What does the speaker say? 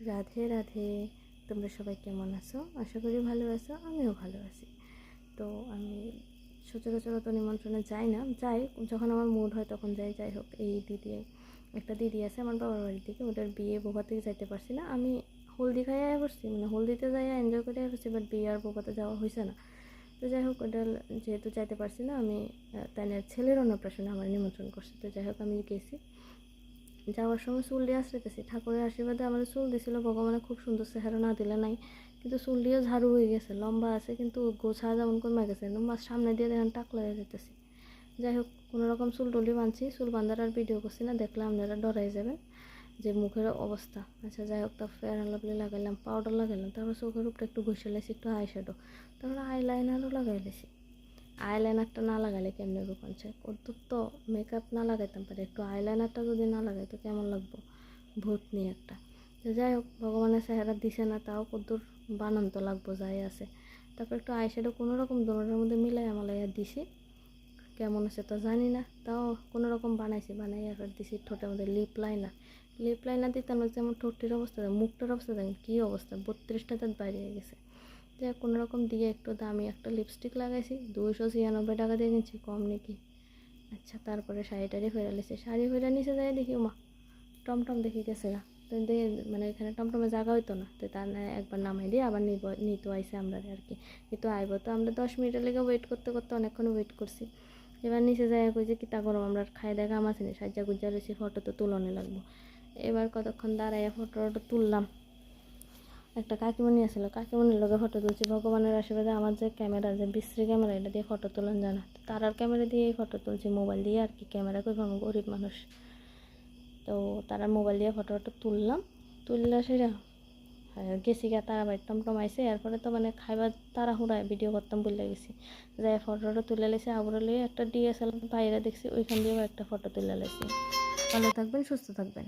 রাধে রাধে। তোমরা সবাই কেমন আছো? আশা করি ভালো আছো, আমিও ভালো আছি। তো আমি সচরাচর অত নিমন্ত্রণে যাই না, যাই যখন আমার মুড হয় তখন যাই। যাই হোক, এই দিদি, একটা দিদি আছে আমার বাবার বাড়ির দিকে, ওটার বিয়ে বোবা থেকে যাইতে পারছি না। আমি হলদি খাইয়া পড়ছি, মানে হলদিতে যাইয়া এনজয় করে পড়ছি, বাট বিয়ে আর বোবাতে যাওয়া হয়েছে না। তো যাই হোক, ওটা যেহেতু যাইতে পারছি না, আমি তাই না ছেলের অন্নপ্রাশনে আমার নিমন্ত্রণ করছি। তো যাই হোক, আমি গেছি। যাওয়ার সময় চুল দিয়ে আসতেছি, ঠাকুরের আশীর্বাদে আমার চুল দিছিল, ভগবানে খুব সুন্দর চেহারা না দিলে নাই, কিন্তু চুল দিয়েও ঝাড়ু হয়ে গেছে, লম্বা আছে কিন্তু গোছা যেমন কমে গেছে, একদম সামনে দিয়ে দেখেন টাক লাগিয়ে যেতেছি। যাই হোক, কোনো রকম চুল টুলি বাঁধছি, চুল বাঁধার আর ভিডিও করছি না, দেখলে আপনারা ডরাই যাবেন যে মুখের অবস্থা। আচ্ছা যাই হোক, তো ফেয়ার অ্যান্ড লাভলি লাগাইলাম, পাউডার লাগাইলাম, তারপর চোখের উপরে একটু ঘষে লাইছি, একটু আই শ্যাডো, তারপরে আইলাইনারও লাগাই লাইছি। আইলাইনারটা না লাগালে কেমনে রূপাঞ্চে ওর তো মেকআপ না লাগাইতাম পারে, একটু আইলাইনারটা যদি না লাগাই তো কেমন লাগবো, ভূত নিয়ে একটা। তো যাই হোক, ভগবানের চেহারা দিছে না, তাও কদ্দুর বানান তো লাগবো যাই আছে। তারপর একটু আইশ্যাডো কোনো রকম দোনোটার মধ্যে মিলাই আমালাইয়া দিছি, কেমন আছে তো জানি না, তাও কোনো রকম বানাইছি, বানাই এবার দিছি ঠোঁটের মধ্যে লিপ লাইনার দিতাম না, যেমন ঠোঁটের অবস্থা, মুখটার অবস্থা দেখেন কী অবস্থা, 32টা দাঁত বাইরে গেছে। যে কোনো রকম দিয়ে একটু দামি একটা লিপস্টিক লাগাইছি, 296 টাকা দিয়ে কিনছি, কম নাকি। আচ্ছা, তারপরে শাড়িটারি হয়ে নিয়েছি, শাড়ি হয়ে নিচে যাই দেখি মা টমটম দেখি গেছে গা। তো দেখে মানে এখানে টমটমে জায়গা হইতো না, তো তার একবার নামাই দিয়ে আবার নিতে আইসে আমরা আর কি। কিন্তু আইব তো আমরা 10 মিনিটের লেগে ওয়েট করতে করতে অনেকক্ষণ ওয়েট করছি। এবার নিচে যাই কই যে কিতা গরম, আমরা খাই দেখা আমার আছে সাজ্জা গুজ্জা রয়েছি, ফটো তো তুলনে লাগবো। এবার কতক্ষণ দাঁড়াইয়া ফটো তুললাম। একটা কাকিমণি আসলো, কাকিমণির লগে ফটো তুলছি, ভগবানের আশীর্বাদে আমার যে ক্যামেরা, যে বিশ্রী ক্যামেরা, এটা দিয়ে ফটো তোলেন জানা, তার আর ক্যামেরা দিয়েই ফটো তুলছি, মোবাইল দিয়ে আর কি, ক্যামেরা কই পাবো, গরিব মানুষ। তো তারা মোবাইল দিয়ে ফটোটা তুললাম, তুললে সেটা গেছি গা তারা বাড়ি টমটম আইসে, এরপরে তো মানে খাইবার তাড়াহুড়ায় ভিডিও করতাম বলে গেছি, যাই ফটোটা তুলে লেছি, আবার লিয়ে একটা ডিএসএলআর বাইরে দেখছি, ওইখান দিয়েও একটা ফটো তুলে লেছি। ভালো থাকবেন, সুস্থ থাকবেন।